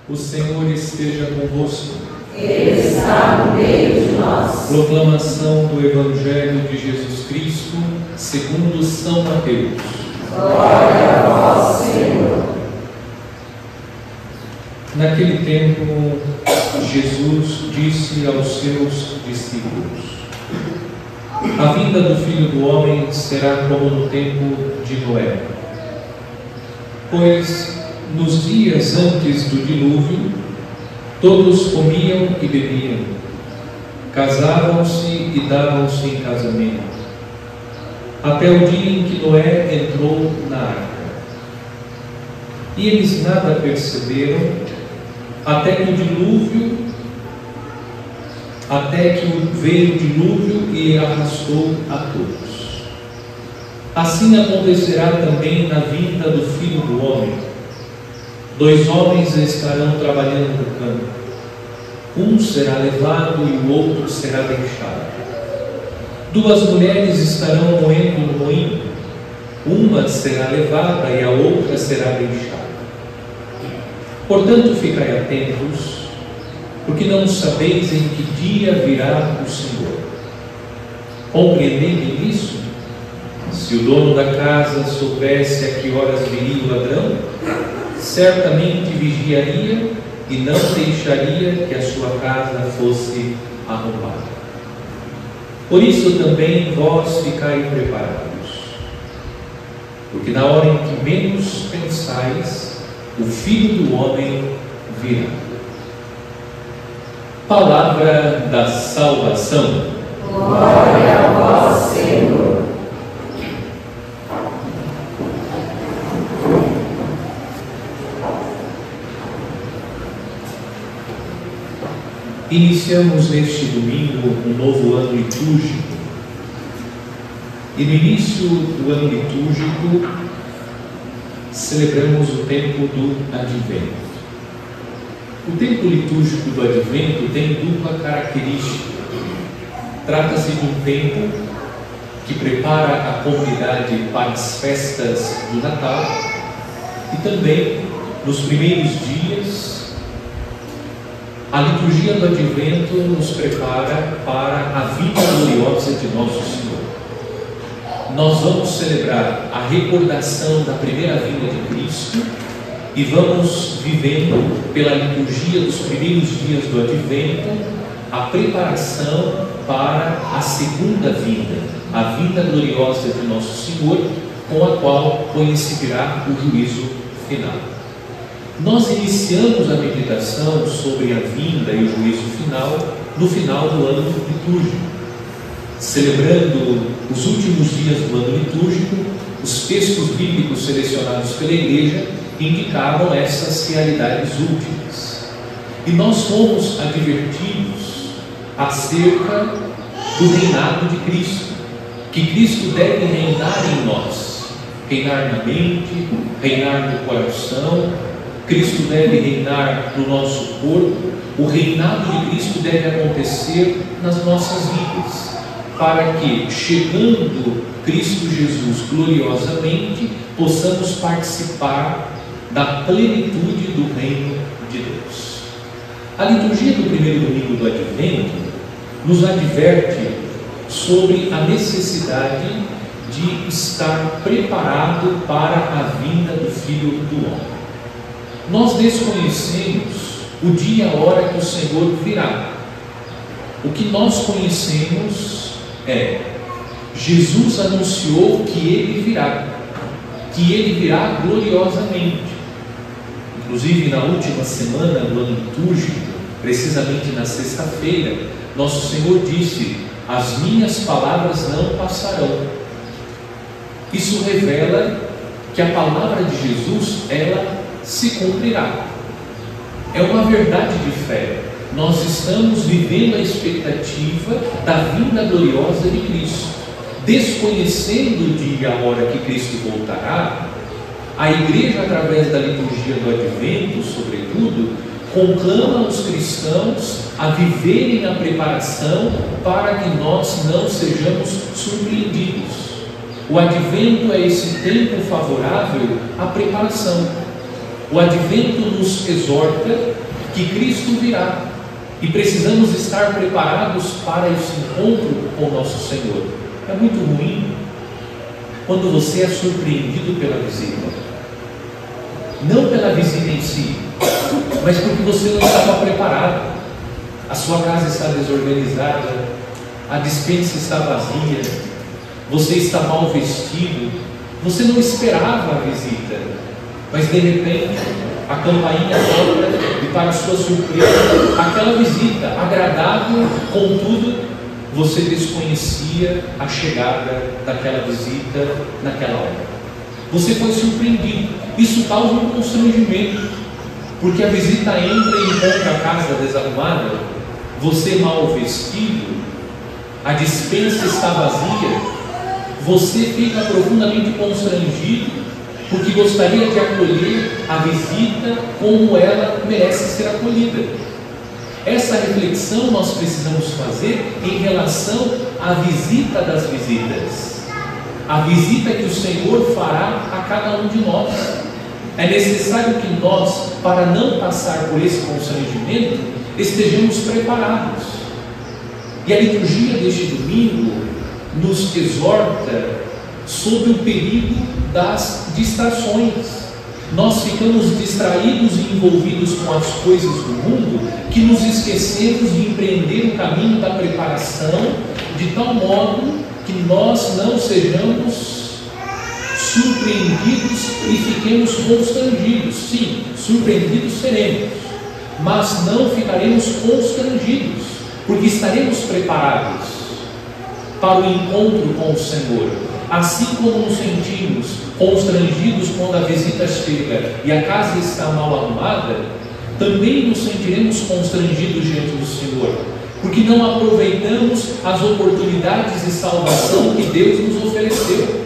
O Senhor esteja convosco. Ele está no meio de nós. Proclamação do Evangelho de Jesus Cristo, segundo São Mateus. Glória a vós, Senhor. Naquele tempo, Jesus disse aos seus discípulos: a vinda do Filho do Homem será como no tempo de Noé. Pois nos dias antes do dilúvio, todos comiam e bebiam, casavam-se e davam-se em casamento, até o dia em que Noé entrou na arca. E eles nada perceberam, até que veio o dilúvio e arrastou a todos. Assim acontecerá também na vinda do Filho do Homem. 2 homens estarão trabalhando no campo. Um será levado e o outro será deixado. 2 mulheres estarão moendo no moinho. Uma será levada e a outra será deixada. Portanto, ficai atentos, porque não sabeis em que dia virá o Senhor. Compreendendo isso? Se o dono da casa soubesse a que horas viria o ladrão, certamente vigiaria e não deixaria que a sua casa fosse arrombada. Por isso também vós ficai preparados, porque na hora em que menos pensais, o Filho do Homem virá. Palavra da salvação. Glória a vós, Senhor. Iniciamos neste domingo um novo ano litúrgico. E no início do ano litúrgico, celebramos o tempo do Advento. O tempo litúrgico do Advento tem dupla característica. Trata-se de um tempo que prepara a comunidade para as festas do Natal e também, nos primeiros dias, a liturgia do Advento nos prepara para a vinda gloriosa de Nosso Senhor. Nós vamos celebrar a recordação da primeira vinda de Cristo e vamos vivendo pela liturgia dos primeiros dias do Advento a preparação para a segunda vinda, a vinda gloriosa de Nosso Senhor, com a qual coincidirá o juízo final. Nós iniciamos a meditação sobre a vinda e o juízo final no final do ano litúrgico, celebrando os últimos dias do ano litúrgico. Os textos bíblicos selecionados pela Igreja indicavam essas realidades últimas. E nós fomos advertidos acerca do reinado de Cristo, que Cristo deve reinar em nós, reinar na mente, reinar no coração. Cristo deve reinar no nosso corpo. O reinado de Cristo deve acontecer nas nossas vidas, para que, chegando Cristo Jesus gloriosamente, possamos participar da plenitude do reino de Deus. A liturgia do primeiro domingo do Advento nos adverte sobre a necessidade de estar preparado para a vinda do Filho do Homem. Nós desconhecemos o dia e a hora que o Senhor virá. O que nós conhecemos é Jesus anunciou que Ele virá gloriosamente. Inclusive, na última semana do ano litúrgico, precisamente na sexta-feira, nosso Senhor disse: as minhas palavras não passarão. Isso revela que a palavra de Jesus, ela se cumprirá. É uma verdade de fé. Nós estamos vivendo a expectativa da vinda gloriosa de Cristo. Desconhecendo o dia e a hora que Cristo voltará, a Igreja, através da liturgia do Advento, sobretudo, conclama os cristãos a viverem a preparação para que nós não sejamos surpreendidos. O Advento é esse tempo favorável à preparação. O Advento nos exorta que Cristo virá e precisamos estar preparados para esse encontro com o nosso Senhor. É muito ruim quando você é surpreendido pela visita. Não pela visita em si, mas porque você não estava preparado. A sua casa está desorganizada, a despensa está vazia, você está mal vestido, você não esperava a visita, mas de repente a campainha toca e, para sua surpresa, aquela visita agradável, contudo, você desconhecia a chegada daquela visita naquela hora. Você foi surpreendido. Isso causa um constrangimento, porque a visita entra e encontra a casa desarrumada, você mal vestido, a despensa está vazia, você fica profundamente constrangido, porque gostaria de acolher a visita como ela merece ser acolhida. Essa reflexão nós precisamos fazer em relação à visita das visitas, a visita que o Senhor fará a cada um de nós. É necessário que nós, para não passar por esse constrangimento, estejamos preparados. E a liturgia deste domingo nos exorta sobre o perigo das distrações. Nós ficamos distraídos e envolvidos com as coisas do mundo que nos esquecemos de empreender o caminho da preparação, de tal modo que nós não sejamos surpreendidos e fiquemos constrangidos. Sim, surpreendidos seremos, mas não ficaremos constrangidos, porque estaremos preparados para o encontro com o Senhor. Assim como nos sentimos constrangidos quando a visita chega e a casa está mal arrumada, também nos sentiremos constrangidos diante do Senhor, porque não aproveitamos as oportunidades de salvação que Deus nos ofereceu.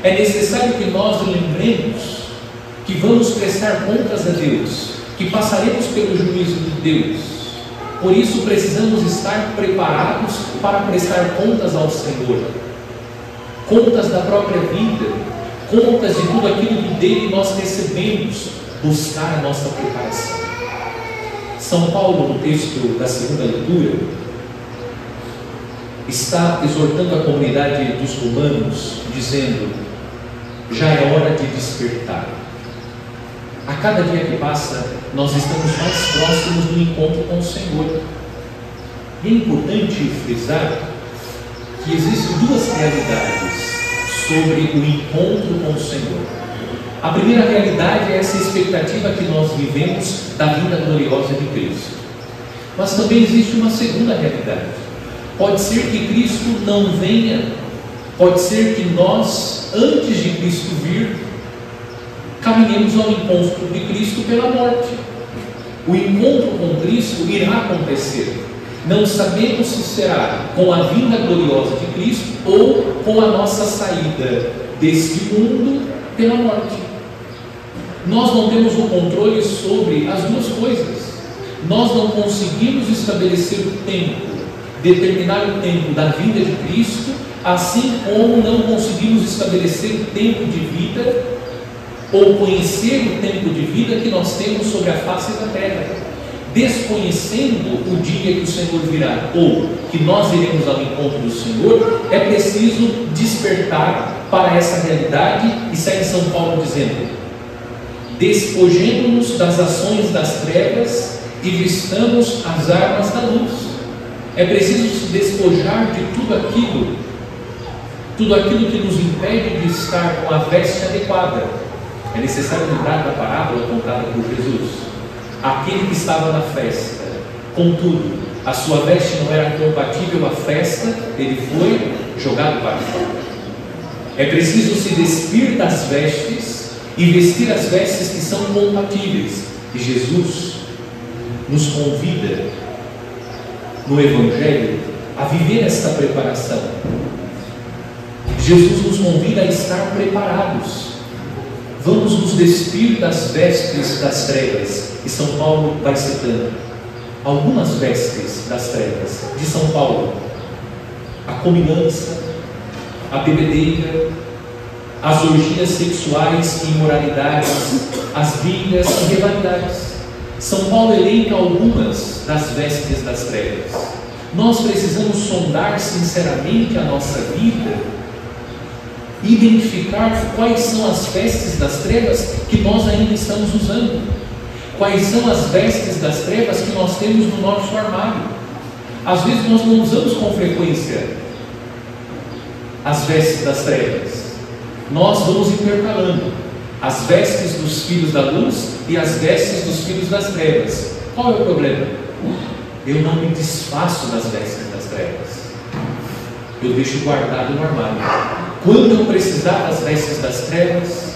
É necessário que nós lembremos que vamos prestar contas a Deus, que passaremos pelo juízo de Deus. Por isso precisamos estar preparados para prestar contas ao Senhor, contas da própria vida, contas de tudo aquilo que dele nós recebemos, buscar a nossa preparação. São Paulo, no texto da segunda leitura, está exortando a comunidade dos romanos, dizendo: já é hora de despertar. A cada dia que passa, nós estamos mais próximos do encontro com o Senhor. E é importante frisar que existem duas realidades sobre o encontro com o Senhor. A primeira realidade é essa expectativa que nós vivemos da vinda gloriosa de Cristo. Mas também existe uma segunda realidade. Pode ser que Cristo não venha, pode ser que nós, antes de Cristo vir, caminhemos ao encontro de Cristo pela morte. O encontro com Cristo irá acontecer. Não sabemos se será com a vinda gloriosa de Cristo ou com a nossa saída deste mundo pela morte. Nós não temos o controle sobre as duas coisas. Nós não conseguimos estabelecer o tempo, determinar o tempo da vinda de Cristo, assim como não conseguimos estabelecer o tempo de vida ou conhecer o tempo de vida que nós temos sobre a face da terra. Desconhecendo o dia que o Senhor virá ou que nós iremos ao encontro do Senhor, é preciso despertar para essa realidade e sair em São Paulo dizendo: despojemo-nos das ações das trevas e vistamos as armas da luz. É preciso se despojar de tudo aquilo tudo aquilo que nos impede de estar com a veste adequada. É necessário lembrar da parábola contada por Jesus. Aquele que estava na festa, contudo, a sua veste não era compatível à festa, ele foi jogado para fora. É preciso se despir das vestes e vestir as vestes que são compatíveis. E Jesus nos convida no Evangelho a viver esta preparação. Jesus nos convida a estar preparados. Vamos nos despir das vestes das trevas. E São Paulo vai citando algumas vestes das trevas de São Paulo: a cominhança, a bebedeira, as orgias sexuais e imoralidades, as brigas e rivalidades. São Paulo elenca algumas das vestes das trevas. Nós precisamos sondar sinceramente a nossa vida, identificar quais são as vestes das trevas que nós ainda estamos usando, quais são as vestes das trevas que nós temos no nosso armário. Às vezes nós não usamos com frequência as vestes das trevas, nós vamos intercalando as vestes dos filhos da luz e as vestes dos filhos das trevas. Qual é o problema? Eu não me desfaço das vestes das trevas, eu deixo guardado no armário. Quando eu precisar das vestes das trevas,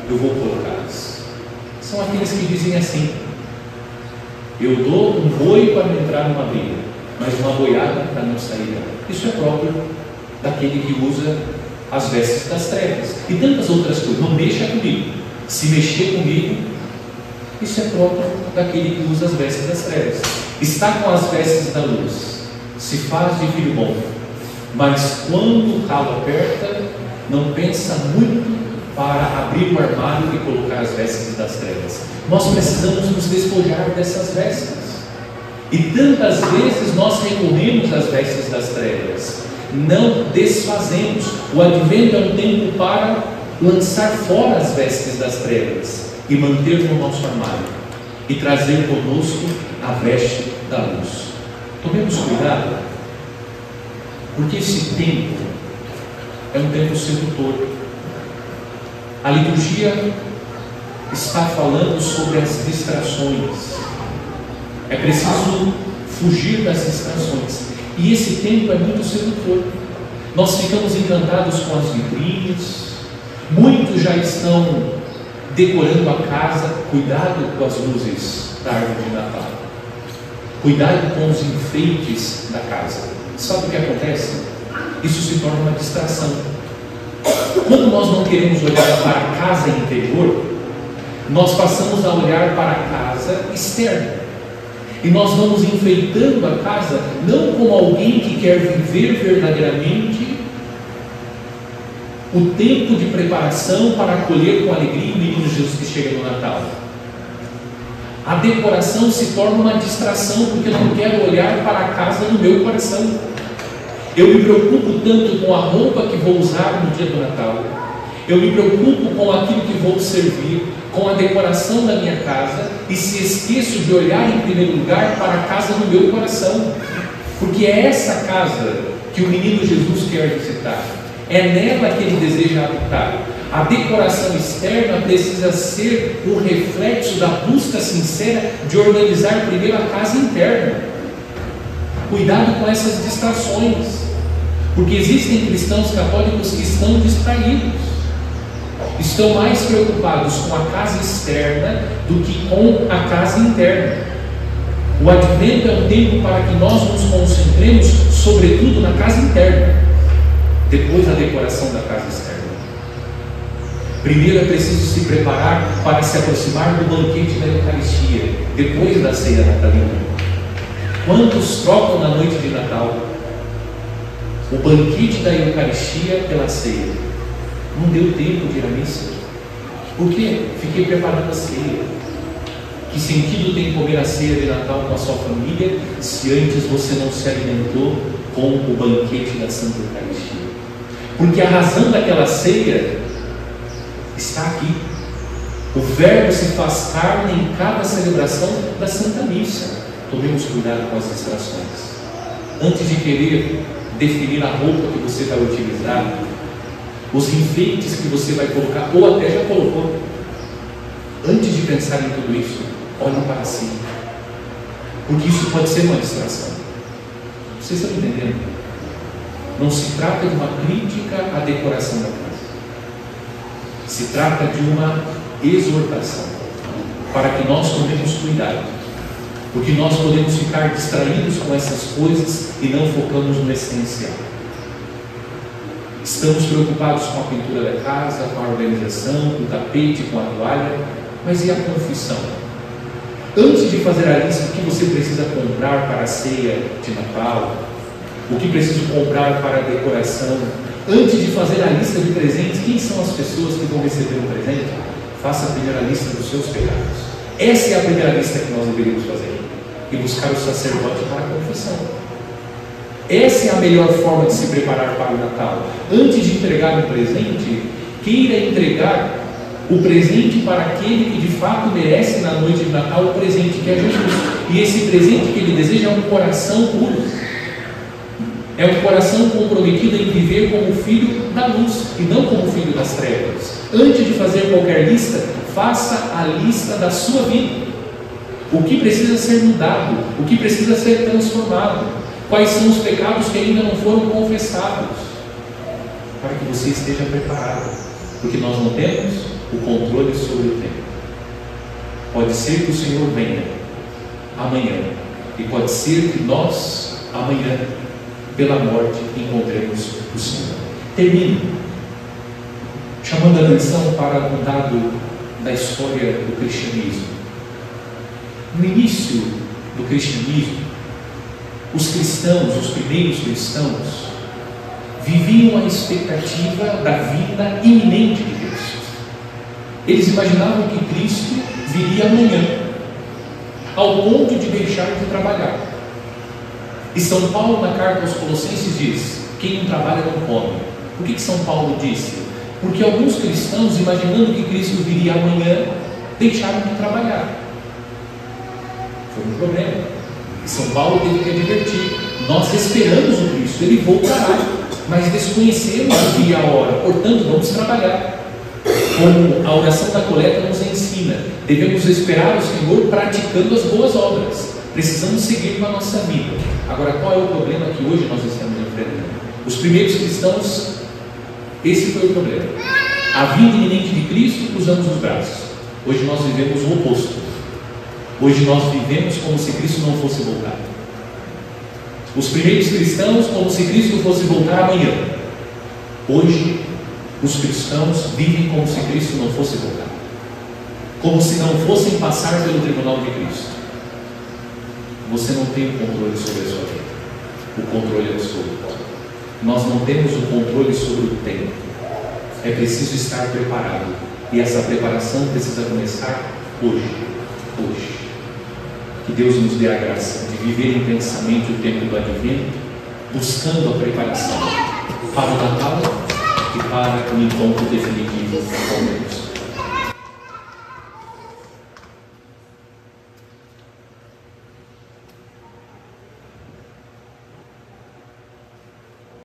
eu vou colocá-las. São aqueles que dizem assim: eu dou um boi para não entrar numa briga, mas uma boiada para não sair dela. Isso é próprio daquele que usa as vestes das trevas. E tantas outras coisas. Não mexa comigo. Se mexer comigo, isso é próprio daquele que usa as vestes das trevas. Está com as vestes da luz, se faz de filho bom, mas quando o calo aperta, não pensa muito para abrir o armário e colocar as vestes das trevas. Nós precisamos nos despojar dessas vestes. E tantas vezes nós recorremos às vestes das trevas, não desfazemos. O advento é um tempo para lançar fora as vestes das trevas e manter no nosso armário e trazer conosco a veste da luz. Tomemos cuidado, porque esse tempo é um tempo sedutor. A liturgia está falando sobre as distrações. É preciso fugir das distrações. E esse tempo é muito sedutor. Nós ficamos encantados com as vitrines. Muitos já estão decorando a casa. Cuidado com as luzes da árvore de Natal. Cuidado com os enfeites da casa. Sabe o que acontece? Isso se torna uma distração. Quando nós não queremos olhar para a casa interior, nós passamos a olhar para a casa externa. E nós vamos enfeitando a casa, não como alguém que quer viver verdadeiramente o tempo de preparação para acolher com alegria o menino Jesus que chega no Natal. A decoração se torna uma distração, porque eu não quero olhar para a casa no meu coração. Eu me preocupo tanto com a roupa que vou usar no dia do Natal. Eu me preocupo com aquilo que vou servir, com a decoração da minha casa, e se esqueço de olhar em primeiro lugar para a casa do meu coração, porque é essa casa que o menino Jesus quer visitar, é nela que ele deseja habitar. A decoração externa precisa ser o reflexo da busca sincera de organizar primeiro a casa interna. Cuidado com essas distrações, porque existem cristãos católicos que estão distraídos, estão mais preocupados com a casa externa do que com a casa interna. O advento é um tempo para que nós nos concentremos sobretudo na casa interna, depois na decoração da casa externa. Primeiro é preciso se preparar para se aproximar do banquete da Eucaristia, depois da ceia natalina. Quantos trocam na noite de Natal o banquete da Eucaristia pela ceia? Não deu tempo de ir à missa. Por quê? Fiquei preparando a ceia. Que sentido tem comer a ceia de Natal com a sua família se antes você não se alimentou com o banquete da Santa Eucaristia? Porque a razão daquela ceia está aqui. O Verbo se faz carne em cada celebração da Santa Missa. Tomemos cuidado com as distrações. Antes de querer definir a roupa que você vai utilizar, os enfeites que você vai colocar, ou até já colocou. Antes de pensar em tudo isso, olhe para si, porque isso pode ser uma distração. Vocês estão entendendo? Não se trata de uma crítica à decoração da casa, se trata de uma exortação para que nós tomemos cuidado, porque nós podemos ficar distraídos com essas coisas e não focamos no essencial. Estamos preocupados com a pintura da casa, com a organização, com o tapete, com a toalha, mas e a confissão? Antes de fazer a lista do que você precisa comprar para a ceia de Natal, o que preciso comprar para a decoração, antes de fazer a lista de presentes, quem são as pessoas que vão receber um presente? Faça a primeira lista dos seus pecados. Essa é a primeira lista que nós deveríamos fazer, e buscar o sacerdote para a confissão. Essa é a melhor forma de se preparar para o Natal. Antes de entregar um presente, queira entregar o presente para aquele que de fato merece na noite de Natal o presente, que é Jesus. E esse presente que ele deseja é um coração puro, é um coração comprometido em viver como filho da luz e não como filho das trevas. Antes de fazer qualquer lista, faça a lista da sua vida. O que precisa ser mudado, o que precisa ser transformado, quais são os pecados que ainda não foram confessados, para que você esteja preparado, porque nós não temos o controle sobre o tempo. Pode ser que o Senhor venha amanhã, e pode ser que nós amanhã, pela morte, encontremos o Senhor. Termino chamando a atenção para um dado da história do cristianismo. No início do cristianismo, os cristãos, os primeiros cristãos, viviam a expectativa da vinda iminente de Cristo. Eles imaginavam que Cristo viria amanhã, ao ponto de deixar de trabalhar. E São Paulo, na carta aos Colossenses, diz: quem não trabalha não come. Por que São Paulo disse? Porque alguns cristãos, imaginando que Cristo viria amanhã, deixaram de trabalhar. Foi um problema. E São Paulo teve que advertir: nós esperamos o Cristo, ele voltará, mas desconhecemos o dia e a hora, portanto vamos trabalhar. Como a oração da coleta nos ensina, devemos esperar o Senhor praticando as boas obras. Precisamos seguir com a nossa vida. Agora, qual é o problema que hoje nós estamos enfrentando? Os primeiros cristãos, esse foi o problema. A vinda iminente de Cristo, cruzamos os braços. Hoje nós vivemos o oposto. Hoje nós vivemos como se Cristo não fosse voltar. Os primeiros cristãos, como se Cristo fosse voltar amanhã. Hoje, os cristãos vivem como se Cristo não fosse voltar, como se não fossem passar pelo tribunal de Cristo. Você não tem o controle sobre a sua vida, o controle é absoluto. Nós não temos o controle sobre o tempo. É preciso estar preparado, e essa preparação precisa começar hoje. Que Deus nos dê a graça de viver intensamente o tempo do Advento, buscando a preparação para o Natal e para o encontro definitivo com Deus.